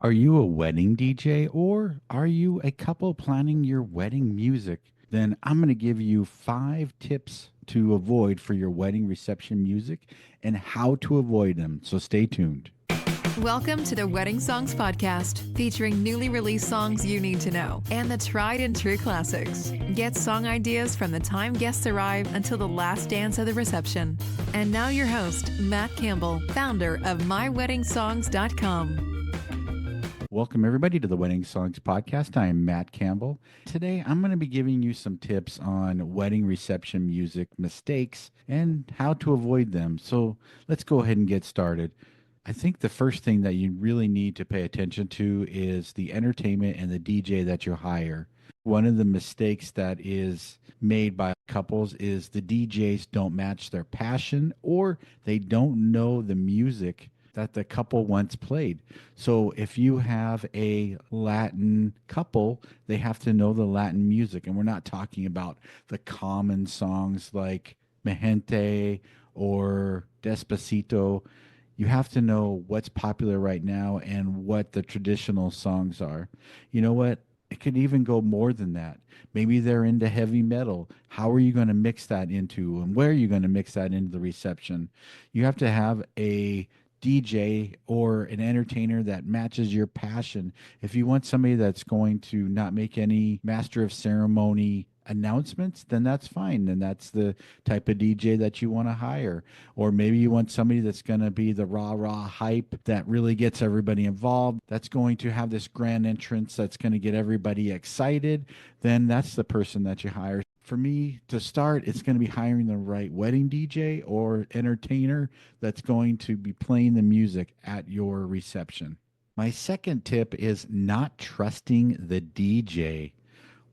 Are you a wedding DJ or are you a couple planning your wedding music? Then I'm going to give you 5 tips to avoid for your wedding reception music and how to avoid them. So stay tuned. Welcome to the Wedding Songs Podcast, featuring newly released songs you need to know and the tried and true classics. Get song ideas from the time guests arrive until the last dance of the reception. And now your host, Matt Campbell, founder of MyWeddingSongs.com. Welcome, everybody, to the Wedding Songs Podcast. I am Matt Campbell. Today, I'm going to be giving you some tips on wedding reception music mistakes and how to avoid them. So let's go ahead and get started. I think the first thing that you really need to pay attention to is the entertainment and the DJ that you hire. One of the mistakes that is made by couples is the DJs don't match their passion or they don't know the music that the couple once played. So if you have a Latin couple, they have to know the Latin music. And we're not talking about the common songs like Mi Gente or Despacito. You have to know what's popular right now and what the traditional songs are. You know what? It could even go more than that. Maybe they're into heavy metal. How are you going to mix that into, and where are you going to mix that into the reception? You have to have a DJ or an entertainer that matches your passion. If you want somebody that's going to not make any master of ceremony announcements, then that's fine. Then that's the type of DJ that you want to hire. Or maybe you want somebody that's going to be the rah rah hype that really gets everybody involved, that's going to have this grand entrance that's going to get everybody excited. Then that's the person that you hire. For me to start, it's going to be hiring the right wedding DJ or entertainer that's going to be playing the music at your reception. My second tip is not trusting the DJ.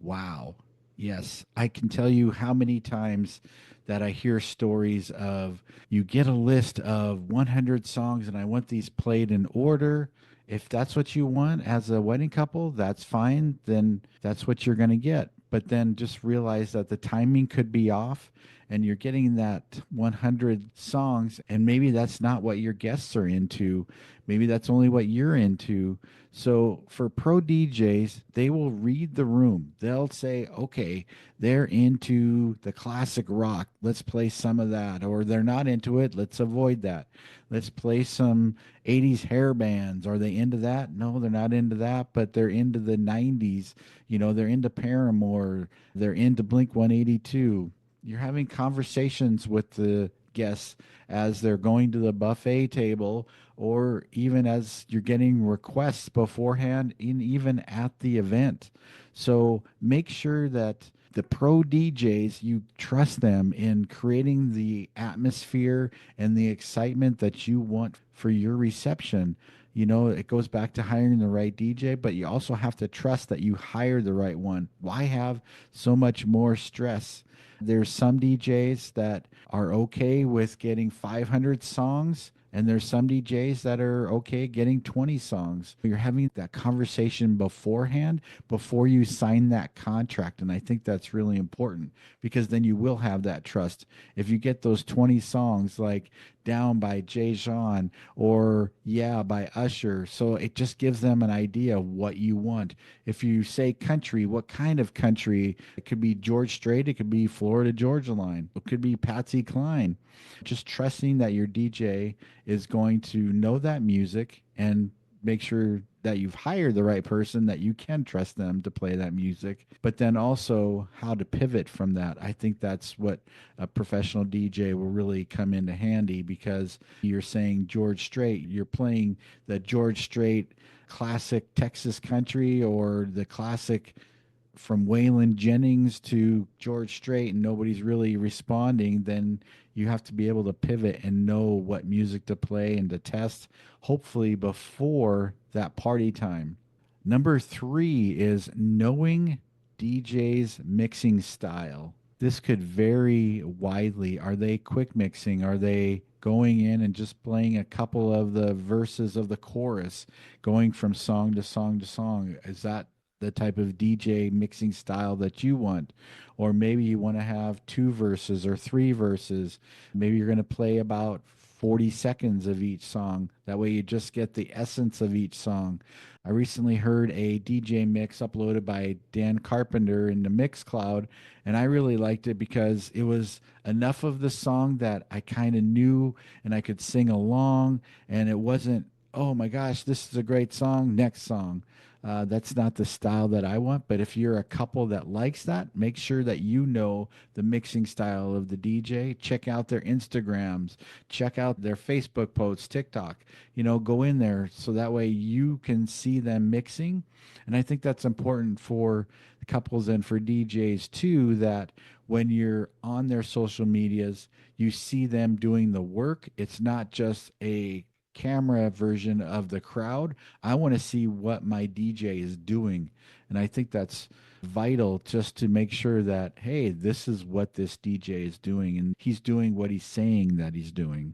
Wow. Yes, I can tell you how many times that I hear stories of you get a list of 100 songs and I want these played in order. If that's what you want as a wedding couple, that's fine. Then that's what you're going to get. But then just realize that the timing could be off and you're getting that 100 songs and maybe that's not what your guests are into. Maybe that's only what you're into. So for pro DJs, they will read the room. They'll say, okay, they're into the classic rock. Let's play some of that. Or they're not into it. Let's avoid that. Let's play some 80s hair bands. Are they into that? No, they're not into that, but they're into the 90s. You know, they're into Paramore. They're into Blink 182. You're having conversations with the guests as they're going to the buffet table or even as you're getting requests beforehand and even at the event. So make sure that the pro DJs, you trust them in creating the atmosphere and the excitement that you want for your reception. You know, it goes back to hiring the right DJ, but you also have to trust that you hired the right one. Why have so much more stress? There's some DJs that are okay with getting 500 songs, and there's some DJs that are okay getting 20 songs. You're having that conversation beforehand before you sign that contract. And I think that's really important because then you will have that trust. If you get those 20 songs like Down by Jay Sean or Yeah by Usher, so it just gives them an idea of what you want. If you say country, what kind of country? It could be George Strait, it could be Florida Georgia Line, it could be Patsy Cline. Just trusting that your DJ is going to know that music and make sure that you've hired the right person, that you can trust them to play that music, but then also how to pivot from that. I think that's what a professional DJ will really come into handy because you're saying George Strait, you're playing the George Strait classic Texas country or the classic from Waylon Jennings to George Strait and nobody's really responding, then you have to be able to pivot and know what music to play and to test, hopefully before that party time. Number three is knowing DJ's mixing style. This could vary widely. Are they quick mixing? Are they going in and just playing a couple of the verses of the chorus, going from song to song to song? Is that the type of DJ mixing style that you want? Or maybe you want to have two verses or three verses. Maybe you're going to play about 40 seconds of each song. That way you just get the essence of each song. I recently heard a DJ mix uploaded by Dan Carpenter in the Mixcloud, and I really liked it because it was enough of the song that I kind of knew and I could sing along, and it wasn't, oh my gosh, this is a great song, next song. That's not the style that I want. But if you're a couple that likes that, make sure that you know the mixing style of the DJ. Check out their Instagrams, check out their Facebook posts, TikTok. Go in there so that way you can see them mixing. And I think that's important for couples and for DJs too, that when you're on their social medias, you see them doing the work. It's not just a camera version of the crowd. I want to see what my DJ is doing. And I think that's vital just to make sure that, hey, this is what this DJ is doing and he's doing what he's saying that he's doing.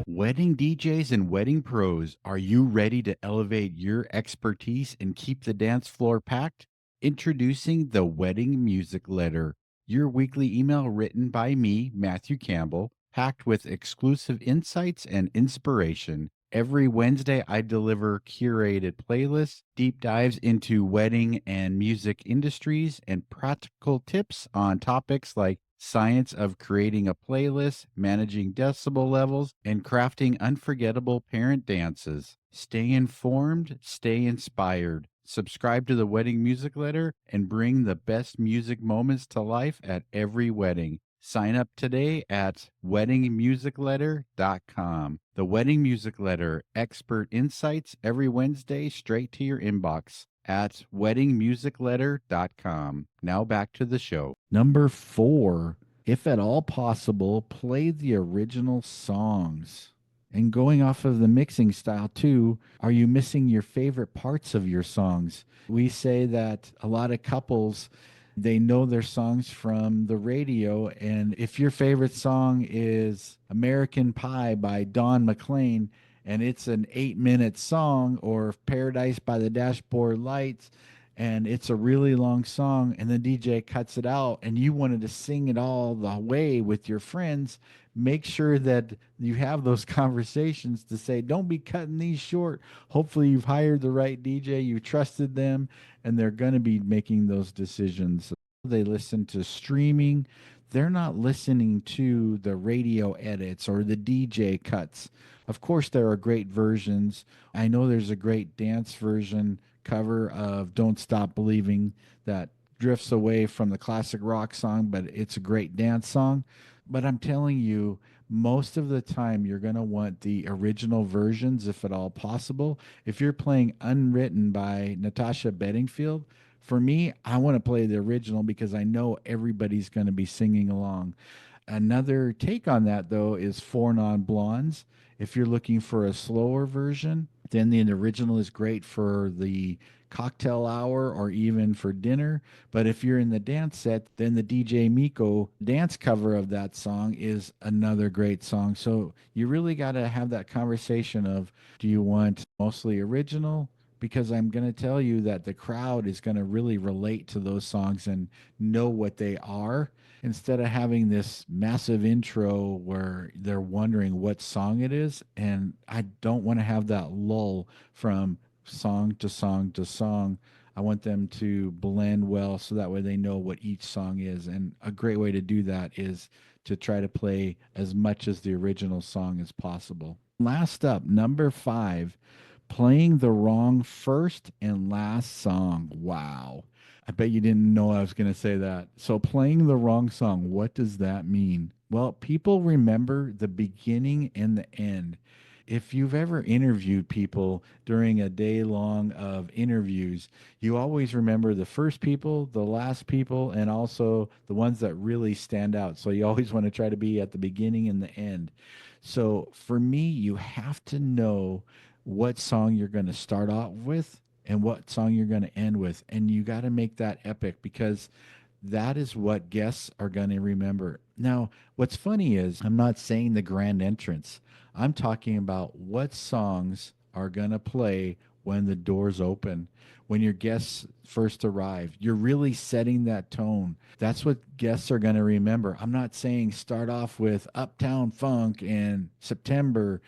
Wedding DJs and wedding pros, are you ready to elevate your expertise and keep the dance floor packed? Introducing the Wedding Music Letter, your weekly email written by me, Matthew Campbell, packed with exclusive insights and inspiration. Every Wednesday, I deliver curated playlists, deep dives into wedding and music industries, and practical tips on topics like science of creating a playlist, managing decibel levels, and crafting unforgettable parent dances. Stay informed, stay inspired. Subscribe to the Wedding Music Letter and bring the best music moments to life at every wedding. Sign up today at weddingmusicletter.com. The Wedding Music Letter, expert insights every Wednesday straight to your inbox at weddingmusicletter.com. Now back to the show. Number 4, if at all possible, play the original songs. And going off of the mixing style too, are you missing your favorite parts of your songs? We say that a lot of couples, they know their songs from the radio. And if your favorite song is American Pie by Don McLean and it's an 8-minute song, or Paradise by the Dashboard Lights, and it's a really long song, and the DJ cuts it out, and you wanted to sing it all the way with your friends, make sure that you have those conversations to say, don't be cutting these short. Hopefully, you've hired the right DJ, you trusted them, and they're going to be making those decisions. They listen to streaming. They're not listening to the radio edits or the DJ cuts. Of course, there are great versions. I know there's a great dance version cover of Don't Stop Believing that drifts away from the classic rock song, but it's a great dance song. But I'm telling you, most of the time you're going to want the original versions if at all possible. If you're playing Unwritten by Natasha Bedingfield, for me, I want to play the original because I know everybody's going to be singing along. Another take on that, though, is Four Non Blondes. If you're looking for a slower version, then the original is great for the cocktail hour or even for dinner. But if you're in the dance set, then the DJ Miko dance cover of that song is another great song. So you really got to have that conversation of, do you want mostly original? Because I'm going to tell you that the crowd is going to really relate to those songs and know what they are, instead of having this massive intro where they're wondering what song it is. And I don't want to have that lull from song to song to song. I want them to blend well so that way they know what each song is. And a great way to do that is to try to play as much as the original song as possible. Last up, number 5, playing the wrong first and last song. Wow. I bet you didn't know I was going to say that. So, playing the wrong song, what does that mean? Well, people remember the beginning and the end. If you've ever interviewed people during a day long of interviews, you always remember the first people, the last people, and also the ones that really stand out. So, you always want to try to be at the beginning and the end. So, for me, you have to know what song you're going to start off with and what song you're going to end with. And you got to make that epic because that is what guests are going to remember. Now, what's funny is I'm not saying the grand entrance. I'm talking about what songs are going to play when the doors open, when your guests first arrive. You're really setting that tone. That's what guests are going to remember. I'm not saying start off with Uptown Funk in September.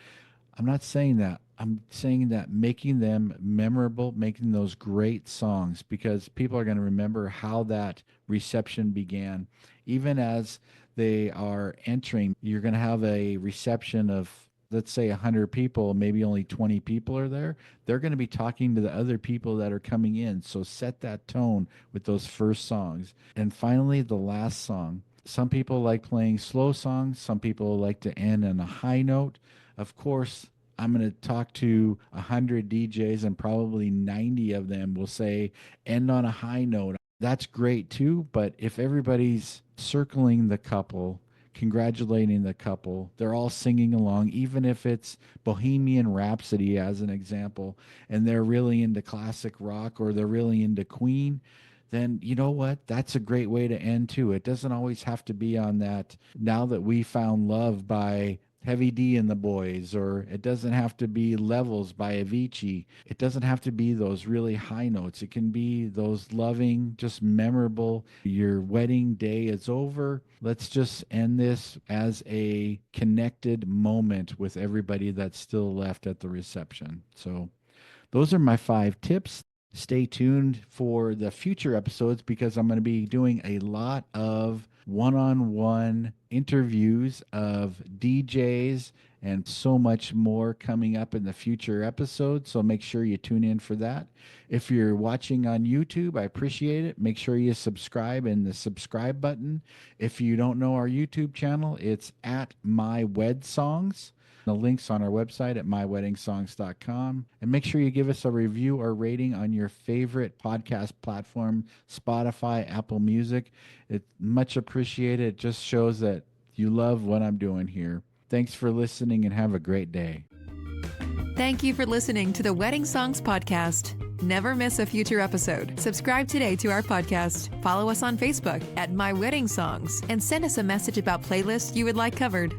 I'm not saying that. I'm saying that making them memorable, making those great songs, because people are going to remember how that reception began. Even as they are entering, you're going to have a reception of, let's say, 100 people, maybe only 20 people are there. They're going to be talking to the other people that are coming in. So set that tone with those first songs. And finally, the last song. Some people like playing slow songs, some people like to end on a high note. Of course, I'm going to talk to 100 DJs and probably 90 of them will say end on a high note. That's great too, but if everybody's circling the couple, congratulating the couple, they're all singing along, even if it's Bohemian Rhapsody as an example, and they're really into classic rock or they're really into Queen, then you know what? That's a great way to end too. It doesn't always have to be on that Now That We Found Love by Heavy D and the Boys, or it doesn't have to be Levels by Avicii. It doesn't have to be those really high notes. It can be those loving, just memorable. Your wedding day is over. Let's just end this as a connected moment with everybody that's still left at the reception. So, those are my 5 tips. Stay tuned for the future episodes because I'm going to be doing a lot of one-on-one interviews of DJs and so much more coming up in the future episodes. So make sure you tune in for that. If you're watching on YouTube, I appreciate it. Make sure you subscribe in the subscribe button. If you don't know our YouTube channel, it's at My Wed Songs. The link's on our website at myweddingsongs.com. And make sure you give us a review or rating on your favorite podcast platform, Spotify, Apple Music. It's much appreciated. It just shows that you love what I'm doing here. Thanks for listening and have a great day. Thank you for listening to the Wedding Songs Podcast. Never miss a future episode. Subscribe today to our podcast. Follow us on Facebook at My Wedding Songs and send us a message about playlists you would like covered.